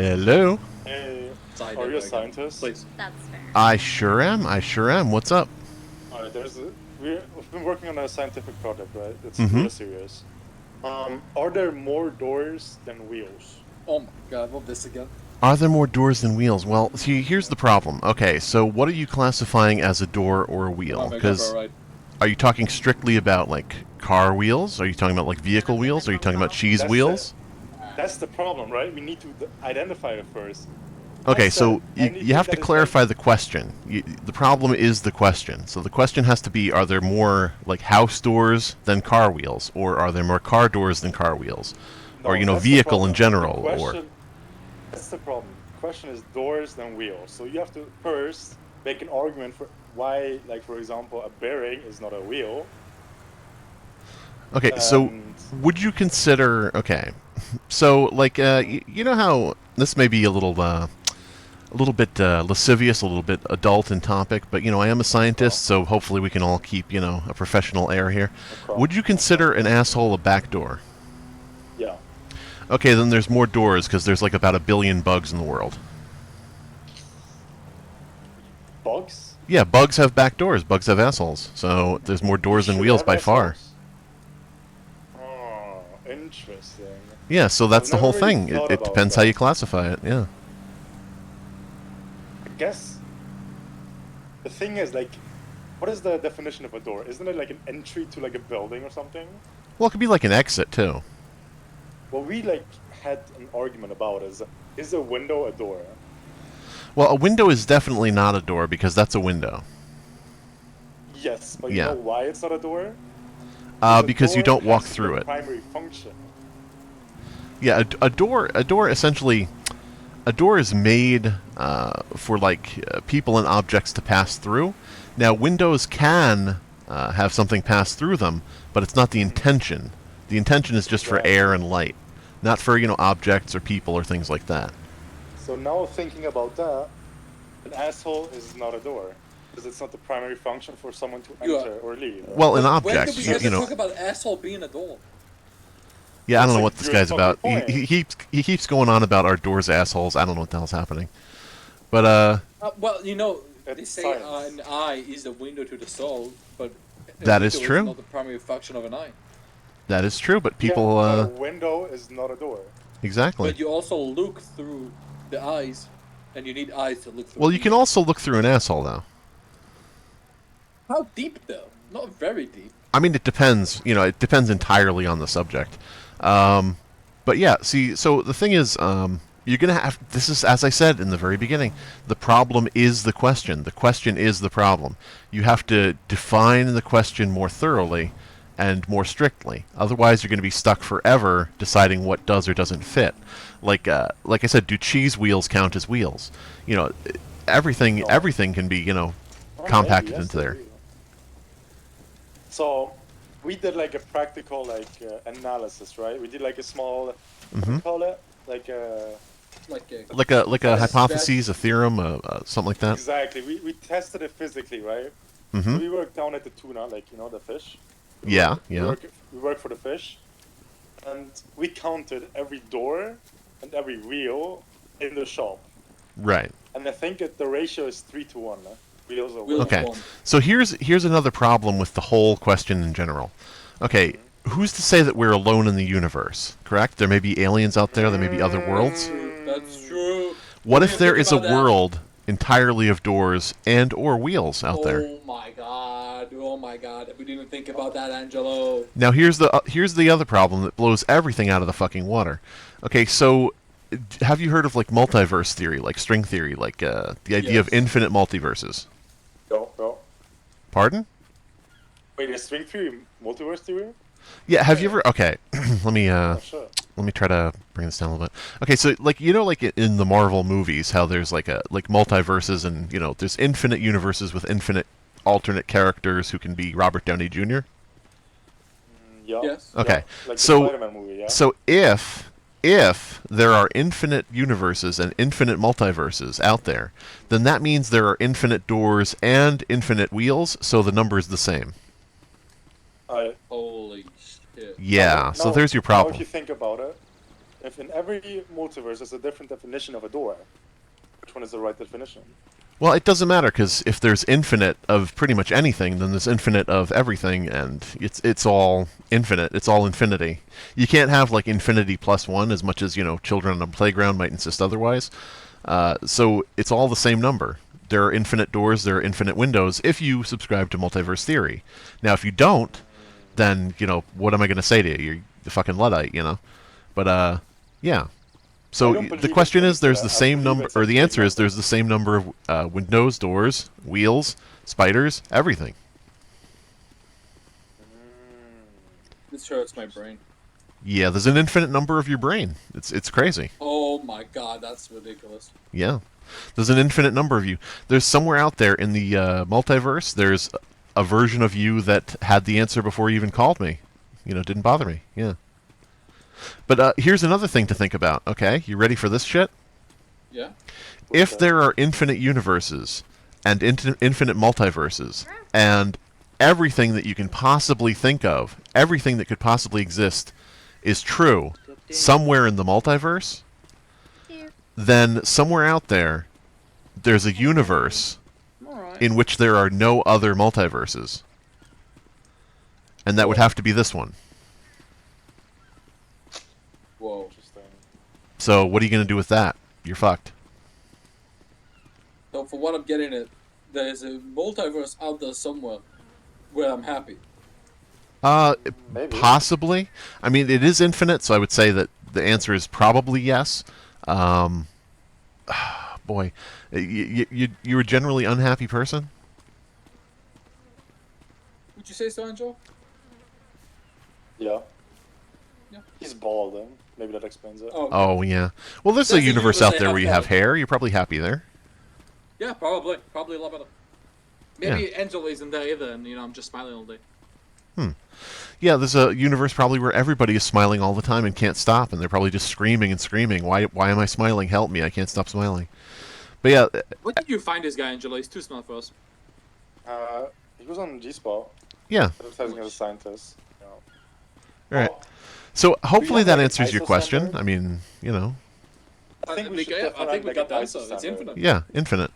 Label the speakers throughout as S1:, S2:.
S1: Hello.
S2: Hey,
S3: Side
S2: are you a
S3: again.
S2: scientist?
S3: Please.
S4: That's fair.
S1: I sure am. I sure am. What's up?
S2: Alright, we've been working on a scientific project, right? It's
S1: Mm-hmm.
S2: really serious. Are there more doors than wheels?
S3: Oh my god, what this again?
S1: Are there more doors than wheels? Well, see, here's the problem. Okay, so what are you classifying as a door or a
S3: Come
S1: wheel?
S3: on, make up
S1: Because
S3: alright.
S1: are you talking strictly about like car wheels? Are you talking about like vehicle wheels? Are you talking about cheese
S2: That's
S1: wheels?
S2: That's the problem, right? We need to identify it first. I
S1: Okay,
S2: said
S1: so you
S2: anything
S1: have to
S2: that is like-
S1: clarify the question. The problem is the question. So the question has to be: are there more like house doors than car wheels, or are there more car doors than car wheels,
S2: No,
S1: or
S2: that's the
S1: vehicle in
S2: problem.
S1: general,
S2: The
S1: or
S2: question, That's the problem. The question is doors than wheels. So you have to first make an argument for why, like for example, a bearing is not a wheel.
S1: okay. So
S2: And
S1: would you consider? Okay, so like you know how this may be a little bit lascivious, a little bit adult in topic, but I am a scientist, so hopefully we can all keep a professional air here. Would you consider an asshole a back door?
S2: yeah,
S1: Okay, then there's more doors because there's like about 1 billion bugs in the world.
S2: bugs.
S1: Yeah, bugs have back doors. Bugs have assholes. So there's more doors than
S2: Should
S1: wheels
S2: have
S1: by far.
S2: assholes? Oh, interesting.
S1: Yeah, so that's
S2: I've
S1: the
S2: never
S1: whole
S2: really
S1: thing.
S2: thought
S1: It
S2: about
S1: depends how
S2: that.
S1: you classify it. Yeah.
S2: I guess the thing is like, what is the definition of a door? Isn't it like an entry to like a building or something?
S1: Well, it could be like an exit too.
S2: What we like had an argument about is a window a door?
S1: Well, a window is definitely not a door because that's a window.
S2: Yes, but you
S1: Yeah.
S2: know why it's not a door? A
S1: Because you
S2: door
S1: don't walk
S2: has
S1: through
S2: a
S1: it.
S2: primary function.
S1: Yeah, a door essentially, a door is made for like people and objects to pass through. Now, windows can have something pass through them, but it's not the intention. The intention is just for air and light, not for objects or people or things like that.
S2: So now thinking about that, an asshole is not a door because it's not the primary function for someone to enter or leave.
S1: Well, an
S3: When
S1: object,
S3: did we ever
S1: you know.
S3: talk about asshole being a door?
S1: Yeah, I don't
S2: That's
S1: know
S2: a
S1: what this
S2: good
S1: guy's
S2: fucking
S1: about.
S2: point.
S1: He keeps going on about our doors assholes. I don't know what the hell's happening. But
S3: Well, they
S2: It's
S3: say
S2: science.
S3: an eye is the window to the soul, but a
S1: That is
S3: window
S1: true.
S3: not the primary function of an eye.
S1: that is true. But
S2: Yeah,
S1: people
S2: but a window is not a door.
S1: exactly.
S3: But you also look through the eyes, and you need eyes to look through.
S1: Well, you can also look through an asshole though.
S3: How deep though? Not very deep.
S1: I mean, it depends. It depends entirely on the subject. But yeah, see, so the thing is, you're gonna have. This is, as I said in the very beginning, the problem is the question. The question is the problem. You have to define the question more thoroughly and more strictly. Otherwise, you're going to be stuck forever deciding what does or doesn't fit. Like I said, do cheese wheels count as wheels? Everything can be
S2: Oh,
S1: compacted
S2: maybe, yes,
S1: into there.
S2: they do. So we did like a practical analysis, right? We did like a small, what do you call it? Like a
S3: Like a
S1: Like a hypothesis, a theorem, something like that.
S2: exactly. We tested it physically, right? So
S1: Mm-hmm.
S2: we worked down at the tuna, like the fish.
S1: Yeah,
S2: We
S1: yeah.
S2: work for the fish, and we counted every door and every wheel in the shop.
S1: Right.
S2: And I think that the ratio is 3-1. Wheels are
S3: Wheels.
S1: Okay.
S3: One.
S1: So here's another problem with the whole question in general. Okay, who's to say that we're alone in the universe? Correct? There may be aliens out there. There may be other worlds.
S3: That's true.
S1: What
S3: What do
S1: if
S3: you
S1: there
S3: think
S1: is a
S3: about that?
S1: world entirely of doors and or wheels out there?
S3: Oh my god! Oh my god! We didn't think about that, Angelo.
S1: Now here's the other problem that blows everything out of the fucking water. Okay, so have you heard of like multiverse theory, like string theory, like the idea of
S3: Yes.
S1: infinite multiverses?
S2: No.
S1: Pardon?
S2: Wait, is string theory multiverse theory?
S1: Yeah, have you ever? Okay, let me
S2: Oh, sure.
S1: let me try to bring this down a little bit. Okay, so like like in the Marvel movies, how there's like multiverses, and there's infinite universes with infinite alternate characters who can be Robert Downey Jr.
S2: Yeah.
S3: Yes.
S1: Okay,
S2: Like the
S1: so
S2: Spider-Man movie, yeah.
S1: so if there are infinite universes and infinite multiverses out there, then that means there are infinite doors and infinite wheels, so the number is the same.
S2: I
S3: Holy shit.
S1: Yeah, so there's your
S2: Now,
S1: problem.
S2: if you think about it, if in every multiverse there's a different definition of a door, which one is the right definition?
S1: Well, it doesn't matter, because if there's infinite of pretty much anything, then there's infinite of everything, and it's all infinite. It's all infinity. You can't have, like, infinity plus one, as much as, children on a playground might insist otherwise. So it's all the same number. There are infinite doors, there are infinite windows, if you subscribe to multiverse theory. Now, if you don't, then, what am I going to say to you? You're the fucking Luddite, But, yeah. So the question is, there's the same number, or the answer is there's the same number of windows, doors, wheels, spiders, everything.
S3: This hurts my brain.
S1: Yeah, there's an infinite number of your brain. It's crazy.
S3: Oh my god, that's ridiculous.
S1: Yeah. There's an infinite number of you. There's somewhere out there in the multiverse, there's a version of you that had the answer before you even called me. Didn't bother me. Yeah. But here's another thing to think about, okay? You ready for this shit?
S3: Yeah.
S1: If there are infinite universes and infinite multiverses, and everything that you can possibly think of, everything that could possibly exist, is true somewhere in the multiverse, then somewhere out there, there's a universe in which there are no other multiverses. And that would have to be this one.
S3: Whoa.
S2: Interesting.
S1: So what are you going to do with that? You're fucked.
S3: So for what I'm getting at, there's a multiverse out there somewhere where I'm happy.
S2: Maybe.
S1: Possibly. I mean, it is infinite, so I would say that the answer is probably yes. Boy, you're a generally unhappy person?
S3: Would you say so, Angel?
S2: Yeah.
S3: Yeah.
S2: He's bald, then. Maybe that explains it.
S3: Oh,
S1: Oh, yeah. Well, there's a
S3: There's a
S1: universe
S3: universe
S1: out
S3: they
S1: there
S3: have
S1: where you have
S3: that.
S1: hair. You're probably happy there.
S3: yeah, probably. Probably a lot better. Maybe Angel isn't there either, and I'm just smiling all day.
S1: Yeah, there's a universe probably where everybody is smiling all the time and can't stop, and they're probably just screaming and screaming. Why am I smiling? Help me! I can't stop smiling. But yeah,
S3: What did you find this guy, Angela? He's too smart for us.
S2: He was on G-Spot,
S1: yeah.
S2: advertising as a scientist.
S1: All right. So hopefully
S2: have,
S1: that
S2: like, an
S1: answers your
S2: ISO
S1: question.
S2: standard?
S1: I mean,
S2: I think we should
S3: I
S2: definitely
S3: think we
S2: have,
S3: got the
S2: an
S3: answer.
S2: ISO
S3: It's
S2: standard.
S3: infinite.
S1: yeah, infinite.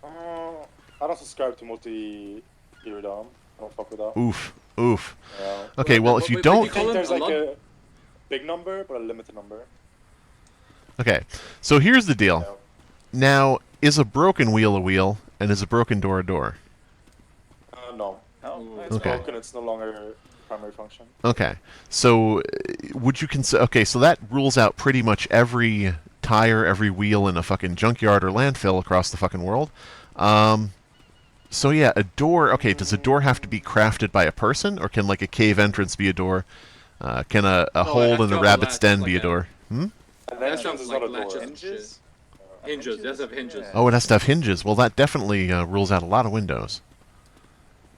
S2: I don't subscribe to multi-Iridom. I don't fuck with that.
S1: Oof.
S2: Yeah.
S1: Okay, well, if you
S3: Wait,
S1: don't...
S3: you
S2: I
S3: call
S2: think
S3: him
S2: there's
S3: a
S2: like
S3: lot?
S2: a big number, but a limited number.
S1: Okay, so here's the deal.
S2: Yeah.
S1: Now, is a broken wheel a wheel, and is a broken door a door?
S2: No.
S3: Oh,
S2: It's
S1: Okay.
S2: broken, it's no longer primary function.
S1: Okay, so would you consider... Okay, so that rules out pretty much every tire, every wheel in a fucking junkyard or landfill across the fucking world. So yeah, a door... Okay, does a door have to be crafted by a person, or can, like, a cave entrance be a door? Can a
S3: it
S1: hole
S3: has
S1: in
S3: to
S1: a
S3: have a
S1: rabbit's
S3: latch,
S1: den
S3: like
S1: be a
S3: a-
S1: door? Hmm?
S2: And
S3: That
S2: then
S3: sounds
S2: is
S3: like
S2: not a
S3: latches
S2: door.
S3: and shit.
S4: Hinges?
S3: Hinges, does have hinges.
S4: Yeah.
S1: Oh, it has to have hinges. Well, that definitely rules out a lot of windows.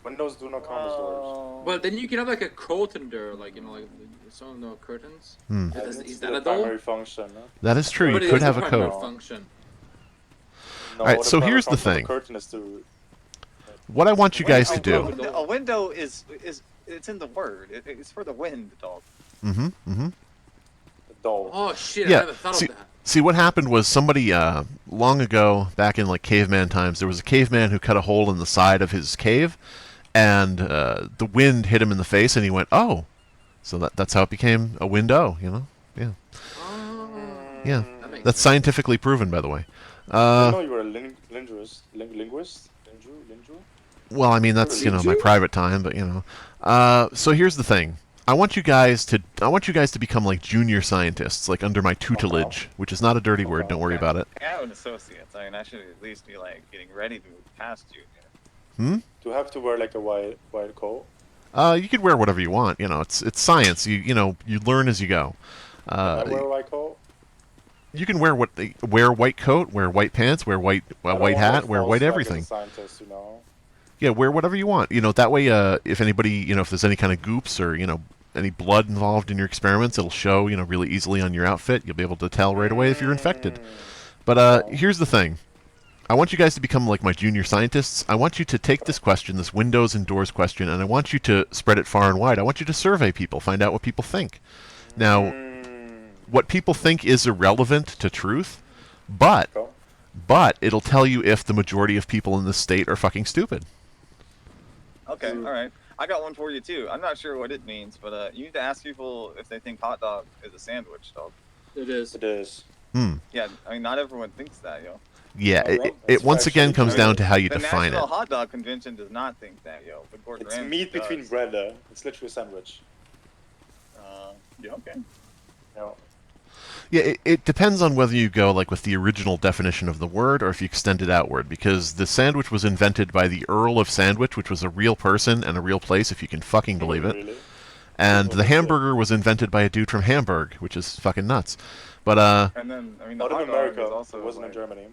S2: Windows do not count as doors.
S3: Well, then you can have like a curtain door, like like some no curtains.
S1: Hmm.
S2: And
S3: Is
S2: it's
S3: that
S2: the
S3: a door?
S2: primary function. No?
S1: That is true.
S3: But
S1: You
S3: it
S1: could
S3: is
S1: have a
S3: primary
S1: code.
S3: function.
S2: No,
S1: Alright,
S2: the
S1: so
S2: primary
S1: here's the
S2: function of a
S1: thing.
S2: curtain is to...
S1: What I want you guys to
S4: A
S1: do...
S4: window- A window is it's in the word. It's for the wind, dog.
S1: Mm-hmm, mm-hmm.
S2: The door.
S3: Oh shit!
S1: Yeah,
S3: I never thought
S1: see-
S3: of that.
S1: See, what happened was somebody, long ago, back in, like, caveman times, there was a caveman who cut a hole in the side of his cave, and the wind hit him in the face, and he went, oh! So that's how it became a window, Yeah.
S3: Oh,
S1: Yeah.
S3: that makes
S1: That's
S3: sense.
S1: scientifically proven, by the way.
S2: I know you were a linguist. Linguist? Lingu?
S1: Well, I mean, that's, my
S3: Lingu?
S1: private time, but, So here's the thing. I want you guys to become, like, junior scientists, like, under my tutelage, which is not a dirty word, don't worry about it.
S4: I have an associate. I mean, I should at least be like getting ready to move past you.
S1: Hmm?
S2: Do you have to wear like a white coat?
S1: You could wear whatever you want, it's science, you learn as you go.
S2: I wear a white coat?
S1: You can wear wear white coat, wear white pants, wear white
S2: I don't
S1: white
S2: want
S1: hat,
S2: to
S1: wear
S2: false
S1: white
S2: flag as a
S1: everything.
S2: scientist,
S1: Yeah, wear whatever you want. That way, if anybody, if there's any kind of goops or any blood involved in your experiments, it'll show, really easily on your outfit. You'll be able to tell right away if you're infected. But here's the thing. I want you guys to become like my junior scientists. I want you to take this question, this windows and doors question, and I want you to spread it far and wide. I want you to survey people, find out what people think. Now, what people think is irrelevant to truth, but
S2: Go.
S1: it'll tell you if the majority of people in this state are fucking stupid.
S4: Okay, all right. I got one for you too. I'm not sure what it means, but you need to ask people if they think hot dog is a sandwich, dog.
S3: It is.
S2: It is.
S4: Yeah, I mean, not everyone thinks that, yo.
S1: Yeah,
S2: Alright,
S1: it
S2: that's
S1: once again
S2: factually
S1: comes
S2: true.
S1: down to how you
S4: the
S1: define it.
S4: National Hot Dog Convention does not think that, yo. But Gordon
S2: It's
S4: Ramsay
S2: meat between
S4: does.
S2: bread. It's literally a sandwich.
S4: Yeah, okay.
S2: You know,
S1: Yeah, it depends on whether you go like with the original definition of the word or if you extend it outward, because the sandwich was invented by the Earl of Sandwich, which was a real person and a real place, if you can fucking believe it.
S2: Really?
S1: And
S2: Oh,
S1: the
S2: shit.
S1: hamburger was invented by a dude from Hamburg, which is fucking nuts. But
S4: And then, I mean, the
S2: Not in
S4: hot dog
S2: America.
S4: is also
S2: It wasn't
S4: like,
S2: in Germany.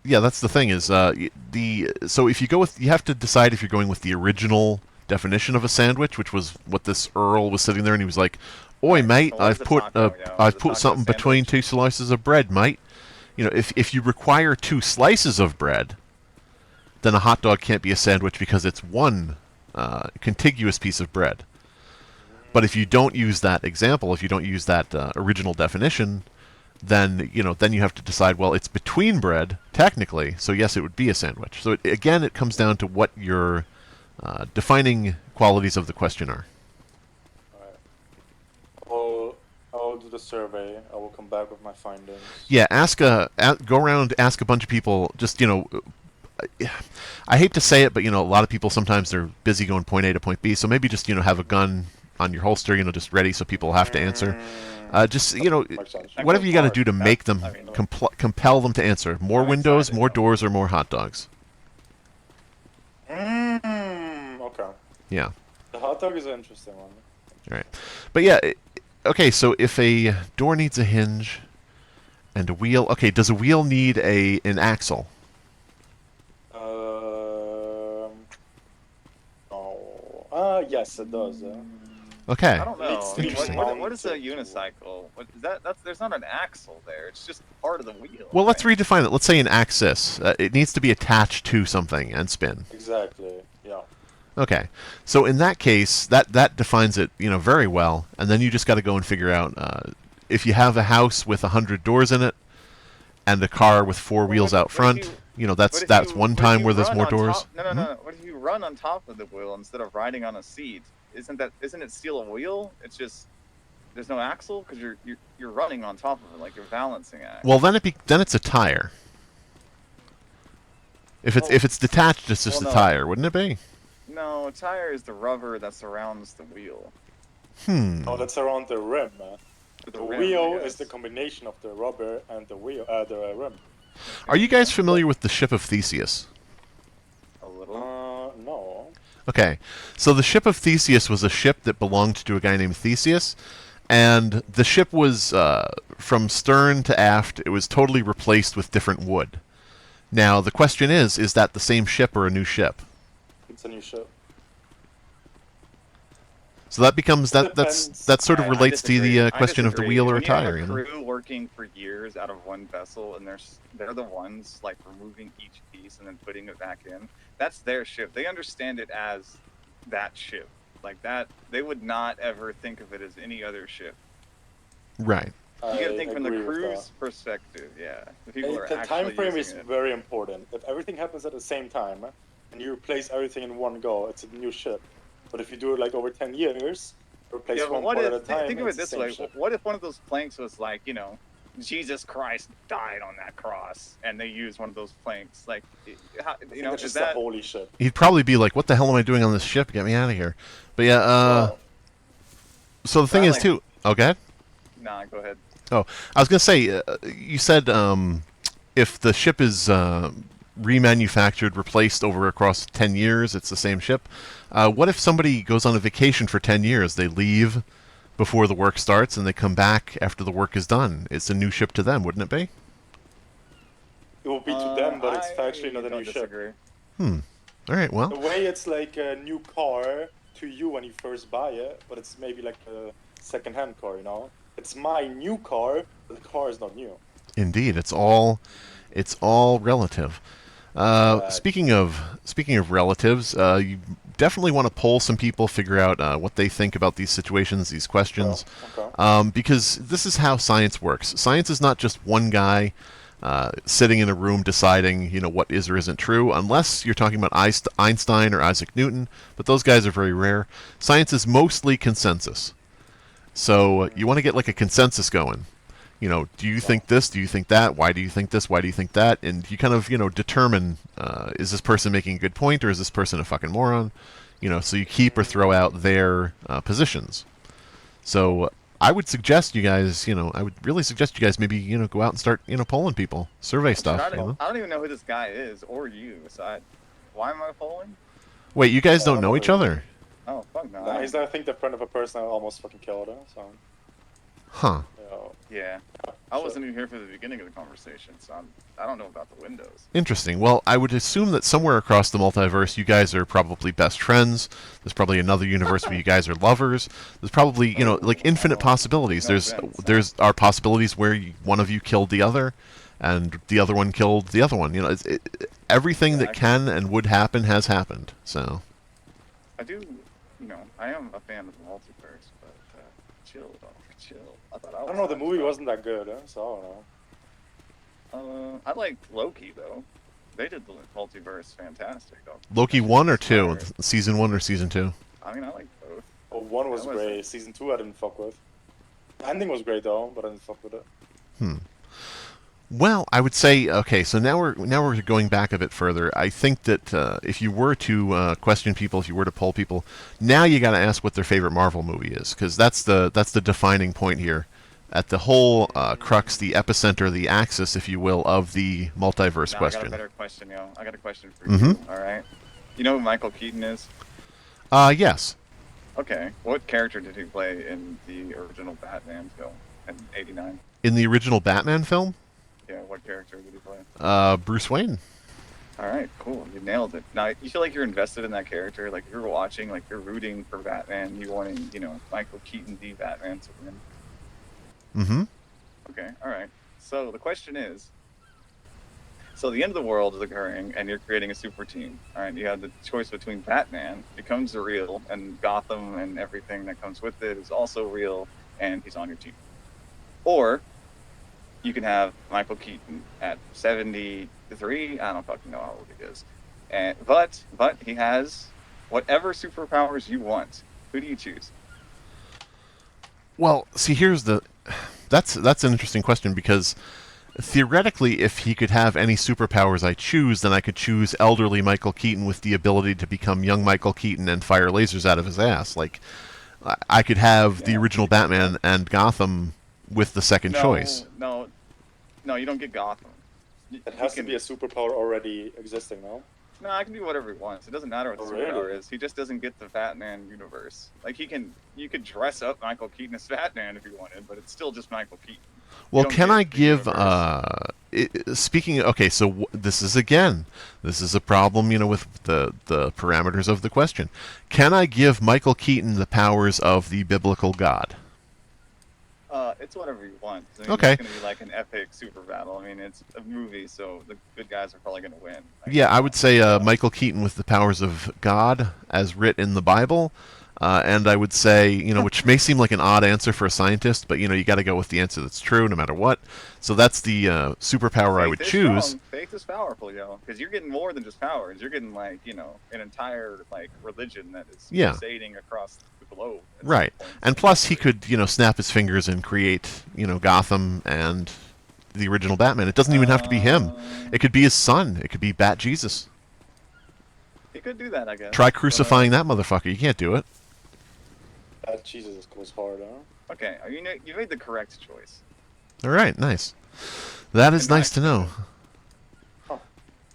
S1: yeah, that's the thing is so if you go with, you have to decide if you're going with the original definition of a sandwich, which was what this Earl was sitting there and he was like, "Oi, mate,
S4: So what is
S1: I've
S4: a
S1: put
S4: taco, yo?
S1: I've
S4: Is a
S1: put
S4: taco
S1: something
S4: a
S1: between
S4: sandwich?
S1: 2 slices of bread, mate." You know, if you require 2 slices of bread, then a hot dog can't be a sandwich because it's one contiguous piece of bread. But if you don't use that example, if you don't use that original definition, then you have to decide. Well, it's between bread technically, so yes, it would be a sandwich. So again, it comes down to what your defining qualities of the question are.
S2: I'll do the survey. I will come back with my findings.
S1: Yeah, go around, ask a bunch of people. Just I hate to say it, but a lot of people sometimes they're busy going point A to point B. So maybe just have a gun on your holster, just ready, so people have to answer.
S2: Makes sense.
S1: Whatever you got to do to make them
S4: I mean,
S1: compel them to answer. More
S4: I'm
S1: windows,
S4: excited,
S1: more
S4: though.
S1: doors, or more hot dogs.
S2: Okay.
S1: Yeah.
S2: The hot dog is an interesting one.
S1: All right. But yeah, okay, so if a door needs a hinge and a wheel, okay, does a wheel need an axle?
S2: Oh. Yes, it does.
S1: Okay.
S4: I don't know.
S2: It's
S4: I mean,
S1: interesting.
S4: what is a unicycle? What is that? There's not an axle there. It's just part of the wheel.
S1: Well, let's
S4: right?
S1: redefine it. Let's say an axis. It needs to be attached to something and spin.
S2: Exactly. Yeah.
S1: Okay. So in that case, that defines it, very well. And then you just got to go and figure out if you have a house with 100 doors in it and a car with 4 wheels out front. That's one time where there's more doors.
S4: No. What if you run on top of the wheel instead of riding on a seat? Isn't it still a wheel? It's just there's no axle because you're running on top of it like you're balancing act.
S1: Well, then it's a tire. If it's detached, it's just
S4: Well,
S1: a
S4: no.
S1: tire, wouldn't it be?
S4: No, a tire is the rubber that surrounds the wheel.
S2: Oh, that's around the rim. The
S4: rim,
S2: wheel
S4: I
S2: is the
S4: guess.
S2: combination of the rubber and the rim.
S1: Are you guys familiar with the ship of Theseus?
S4: A little.
S2: No.
S1: Okay, so the ship of Theseus was a ship that belonged to a guy named Theseus, and the ship was, from stern to aft, it was totally replaced with different wood. Now, the question is that the same ship or a new ship?
S2: It's a new ship.
S1: So that becomes, that sort of
S4: I
S1: relates to
S4: disagree.
S1: the
S4: I
S1: question of the
S4: disagree.
S1: wheel or a
S4: When you have
S1: tire,
S4: a crew working for years out of one vessel, and they're the ones like removing each piece and then putting it back in. That's their ship. They understand it as that ship. Like that, they would not ever think of it as any other ship.
S1: Right.
S4: You gotta
S2: I
S4: think from the
S2: agree with
S4: crew's
S2: that.
S4: perspective, yeah. The people are
S2: The
S4: actually
S2: time frame is
S4: using it.
S2: very important. If everything happens at the same time and you replace everything in one go, it's a new ship. But if you do it like over 10 years, replace
S4: Yeah, but
S2: one
S4: what
S2: part
S4: if,
S2: at a time.
S4: think of it
S2: it's the
S4: this
S2: same
S4: way,
S2: ship.
S4: what if one of those planks was like, Jesus Christ died on that cross, and they used one of those planks? Like, how,
S2: I think
S4: is
S2: it's just
S4: that...
S2: a holy ship.
S1: He'd probably be like, what the hell am I doing on this ship? Get me out of here. But yeah,
S2: Wow.
S1: so the thing
S4: I
S1: is,
S4: like-
S1: too... Okay?
S4: Nah, go ahead.
S1: Oh, I was going to say, you said if the ship is remanufactured, replaced across 10 years, it's the same ship. What if somebody goes on a vacation for 10 years? They leave before the work starts, and they come back after the work is done. It's a new ship to them, wouldn't it be?
S2: It will be to them, but it's actually not a
S4: don't
S2: new ship.
S4: disagree.
S1: All right,
S2: The
S1: well,
S2: way it's like a new car to you when you first buy it, but it's maybe like a second-hand car, It's my new car, but the car is not new.
S1: indeed, it's all relative. Speaking of relatives, you definitely want to poll some people, figure out what they think about these situations, these questions,
S2: Okay.
S1: because this is how science works. Science is not just one guy sitting in a room deciding, what is or isn't true, unless you're talking about Einstein or Isaac Newton, but those guys are very rare. Science is mostly consensus. So you want to get like a consensus going. Do you think this? Do you think that? Why do you think this? Why do you think that? And you kind of, determine, is this person making a good point or is this person a fucking moron? So you keep or throw out their positions. So I would suggest you guys, I would really suggest you guys maybe, go out and start, polling people, survey stuff.
S4: I don't even know who this guy is or you. So why am I polling?
S1: Wait, you guys don't know each other?
S4: Oh, fuck no.
S2: No, he's I think the friend of a person that almost fucking killed him. So.
S1: Huh.
S4: Yeah. I wasn't even here for the beginning of the conversation, so I don't know about the windows.
S1: Interesting. Well, I would assume that somewhere across the multiverse, you guys are probably best friends. There's probably another universe where you guys are lovers. There's probably, like infinite possibilities. There's are possibilities where one of you killed the other, and the other one killed the other one. Everything that can and would happen has happened. So.
S4: I am a fan of the multiverse, but chill, dog, chill.
S2: I don't know, the movie wasn't that good, so I don't know.
S4: I like Loki though. They did the multiverse fantastic. Though.
S1: Loki 1 or 2? Season 1 or season 2?
S4: I mean, I like both.
S2: Well, 1 was great. Season 2 I didn't fuck with. The ending was great though, but I didn't fuck with it.
S1: Well, I would say, okay, so now we're going back a bit further. I think that if you were to question people, if you were to poll people, now you got to ask what their favorite Marvel movie is, because that's the defining point here, at the whole crux, the epicenter, the axis, if you will, of the multiverse question.
S4: I got a better question, yo. I got a question for you. All right. You know who Michael Keaton is?
S1: Yes.
S4: Okay. What character did he play in the original Batman film in '89?
S1: In the original Batman film?
S4: Yeah, what character did he play?
S1: Bruce Wayne.
S4: All right, cool. You nailed it. Now, you feel like you're invested in that character? Like, you're watching, like, you're rooting for Batman. You wanting, Michael Keaton the Batman to win? Okay, all right. So, the question is, so the end of the world is occurring, and you're creating a super team. All right, you have the choice between Batman becomes real, and Gotham and everything that comes with it is also real, and he's on your team. Or you can have Michael Keaton at 73. I don't fucking know how old he is, but he has whatever superpowers you want. Who do you choose?
S1: Well, see, that's an interesting question, because theoretically, if he could have any superpowers I choose, then I could choose elderly Michael Keaton with the ability to become young Michael Keaton and fire lasers out of his ass. Like, I could have the original Batman and Gotham with the second choice.
S4: No, you don't get Gotham.
S2: It has to be a superpower already existing, no?
S4: No, I can do whatever he wants. It doesn't matter what the superpower is. He just doesn't get the Batman universe. Like, you could dress up Michael Keaton as Batman if you wanted, but it's still just Michael Keaton.
S1: Well, can I give, speaking, okay, so this is a problem, with the parameters of the question. Can I give Michael Keaton the powers of the biblical God?
S4: It's whatever you want. I mean,
S1: okay.
S4: It's going to be like an epic super battle. I mean, it's a movie, so the good guys are probably going to win.
S1: Yeah, I would say Michael Keaton with the powers of God, as writ in the Bible. And I would say, which may seem like an odd answer for a scientist, but, you got to go with the answer that's true no matter what. So that's the superpower I would choose.
S4: Faith is powerful, because you're getting more than just powers. You're getting, like, an entire, like, religion that is crusading across the globe.
S1: Right. And plus he could, snap his fingers and create, Gotham and the original Batman. It doesn't even have to be him. It could be his son. It could be Bat Jesus.
S4: He could do that, I guess.
S1: Try crucifying that motherfucker. You can't do it.
S2: Jesus goes hard, huh?
S4: Okay, you made the correct choice.
S1: All right, nice. That is nice to know.
S2: Huh.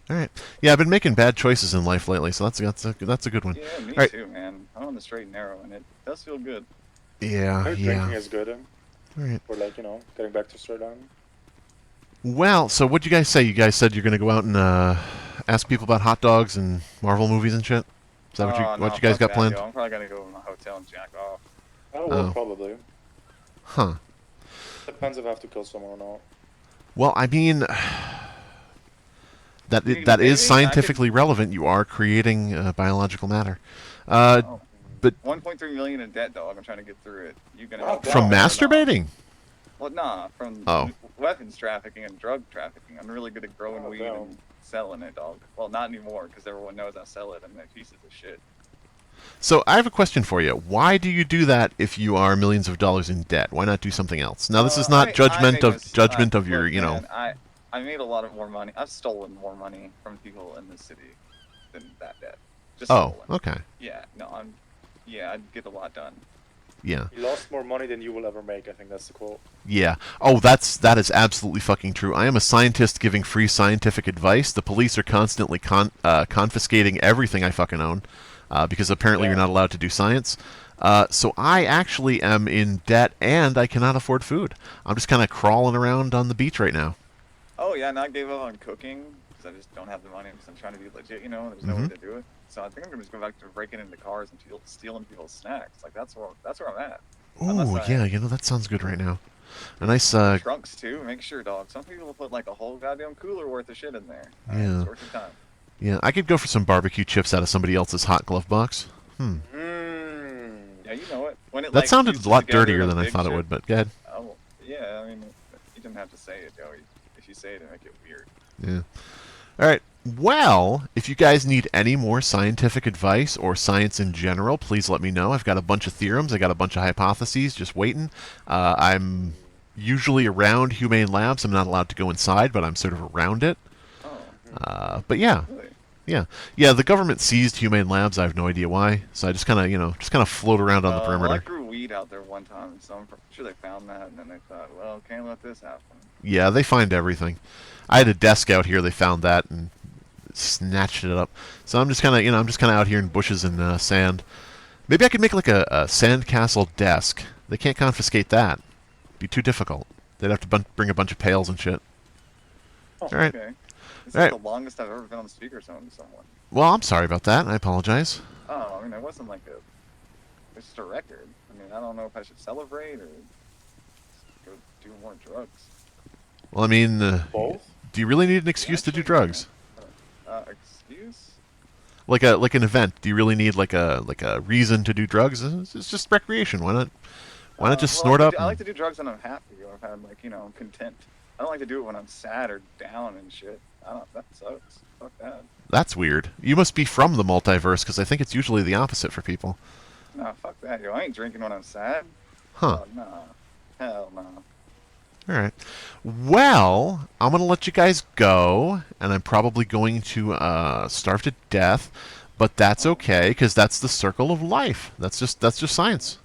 S1: All right. Yeah, I've been making bad choices in life lately, so that's a good one.
S4: Yeah, me too, man. I'm on the straight and narrow, and it does feel good.
S1: Yeah,
S2: Drinking is good,
S1: All right.
S2: for like getting back to straight on.
S1: Well, so what'd you guys say? You guys said you're gonna go out and ask people about hot dogs and Marvel movies and shit. Is that what you guys got planned?
S4: I'm probably gonna go in my hotel and jack off.
S2: Oh, probably.
S1: Huh.
S2: Depends if I have to kill someone or not.
S1: Well, I mean, That
S4: You mean
S1: that is
S4: maybe?
S1: scientifically relevant. You are creating biological matter.
S4: Oh.
S1: But
S4: 1.3 million in debt, dog. I'm trying to get through it. You gonna
S2: Oh,
S4: help me
S1: from
S4: out or not?
S1: masturbating?
S4: Well, nah, from
S1: Oh.
S4: weapons trafficking and drug trafficking. I'm really good at growing weed
S2: damn.
S4: and selling it, dog. Well, not anymore, because everyone knows I sell it and they're pieces of shit.
S1: So I have a question for you. Why do you do that if you are millions of dollars in debt? Why not do something else? Now, this is not
S4: I
S1: judgment
S4: make
S1: of your,
S4: look,
S1: you know.
S4: man, I made a lot of more money. I've stolen more money from people in this city than that debt. Just
S1: Oh,
S4: stolen.
S1: okay.
S4: Yeah, no, I'd get a lot done.
S1: Yeah.
S2: You lost more money than you will ever make. I think that's the quote.
S1: Yeah. Oh, that is absolutely fucking true. I am a scientist giving free scientific advice. The police are constantly confiscating everything I fucking own, because apparently you're
S2: Yeah.
S1: not allowed to do science. So I actually am in debt and I cannot afford food. I'm just kind of crawling around on the beach right now.
S4: Oh yeah, and I gave up on cooking because I just don't have the money because I'm trying to be legit. You know, there's no way to do it. So I think I'm gonna just go back to breaking into cars and stealing people's snacks. Like that's where I'm at.
S1: Ooh, yeah, you know, that sounds good right now. A nice,
S4: Trunks too. Make sure, dog. Some people put like a whole goddamn cooler worth of shit in there.
S1: Yeah.
S4: It's worth your time.
S1: yeah, I could go for some barbecue chips out of somebody else's hot glove box.
S2: Mmm.
S4: Yeah, you know it. When it
S1: That
S4: like
S1: sounded
S4: fuses
S1: a lot
S4: together
S1: dirtier
S4: in a
S1: than I
S4: big
S1: thought it
S4: ship-
S1: would, but go ahead.
S4: Oh yeah, I mean, you didn't have to say it, Joey. If you say it, it make it weird.
S1: Yeah. All right. Well, if you guys need any more scientific advice or science in general, please let me know. I've got a bunch of theorems. I got a bunch of hypotheses just waiting. I'm usually around Humane Labs. I'm not allowed to go inside, but I'm sort of around it.
S4: Oh,
S1: But yeah,
S4: really?
S1: yeah. The government seized Humane Labs. I have no idea why. So I just kind of float around on the
S4: Well,
S1: perimeter.
S4: I grew weed out there one time, so I'm sure they found that, and then they thought, well, can't let this happen.
S1: Yeah, they find everything. I had a desk out here. They found that and snatched it up. So I'm just kind of, out here in bushes and sand. Maybe I could make like a sandcastle desk. They can't confiscate that. Be too difficult. They'd have to bring a bunch of pails and shit.
S2: Oh,
S1: All right.
S4: Okay. This
S1: All
S4: is
S1: right.
S4: the longest I've ever been on speakerphone with someone.
S1: Well, I'm sorry about that. I apologize.
S4: Oh, I mean, it wasn't like it's just a record. I mean, I don't know if I should celebrate or go do more drugs.
S1: Well, I mean,
S2: Both?
S1: do you really need an excuse to do drugs?
S4: Excuse?
S1: Like an event? Do you really need like a reason to do drugs? It's just recreation. Why not? Why not just snort up?
S4: I like to do drugs when I'm happy or if I'm like, content. I don't like to do it when I'm sad or down and shit. That sucks. Fuck that.
S1: That's weird. You must be from the multiverse, because I think it's usually the opposite for people.
S4: Nah, fuck that, yo. I ain't drinking when I'm sad.
S1: Huh.
S4: Oh, nah. Hell no.
S1: All right. Well, I'm going to let you guys go, and I'm probably going to starve to death, but that's okay, because that's the circle of life. That's just science.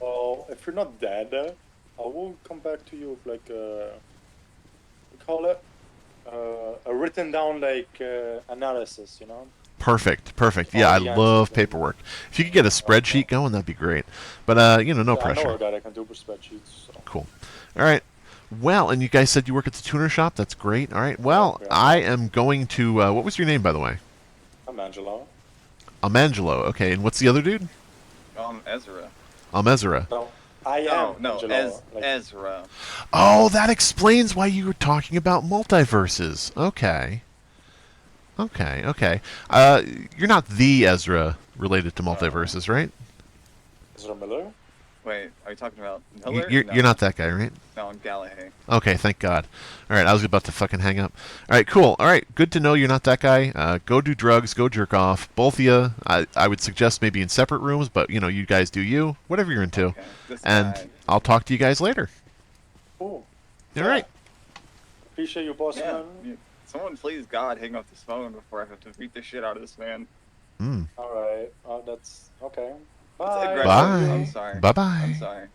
S2: Well, if you're not dead, I will come back to you with like we call it a written down like analysis, you know.
S1: Perfect. Yeah, I
S2: yeah,
S1: love
S2: yeah.
S1: paperwork. If you could get a spreadsheet going, that'd be great. But no
S2: Yeah, I know
S1: pressure.
S2: a guy that can do spreadsheets. So.
S1: Cool. All right. Well, and you guys said you work at the tuner shop. That's great. All right. Well,
S2: Yeah.
S1: I am going to. What was your name, by the way?
S2: I'm Angelo.
S1: Amangelo. Okay. And what's the other dude?
S4: Ezra.
S1: Amezra.
S2: No, I am
S4: No,
S2: Angelo.
S4: Ezra.
S1: Oh, that explains why you were talking about multiverses. Okay. You're not the Ezra related to multiverses, right?
S2: Ezra Miller.
S4: Wait, are you talking about Miller?
S1: You're,
S4: No.
S1: you're not that guy, right?
S4: No, I'm Galahad.
S1: Okay, thank God. All right, I was about to fucking hang up. All right, cool. All right, good to know you're not that guy. Go do drugs, go jerk off. Both of you, I would suggest maybe in separate rooms, but, you guys do you. Whatever you're into.
S4: Okay, this
S1: And
S4: guy.
S1: I'll talk to you guys later.
S2: Cool.
S1: All right.
S2: Appreciate you, boss
S4: Yeah.
S2: man.
S4: Someone please God hang up this phone before I have to beat the shit out of this man.
S2: All right. That's okay.
S4: That's
S2: Bye.
S4: aggressive.
S1: Bye.
S4: I'm sorry.
S1: Bye-bye.
S4: I'm sorry.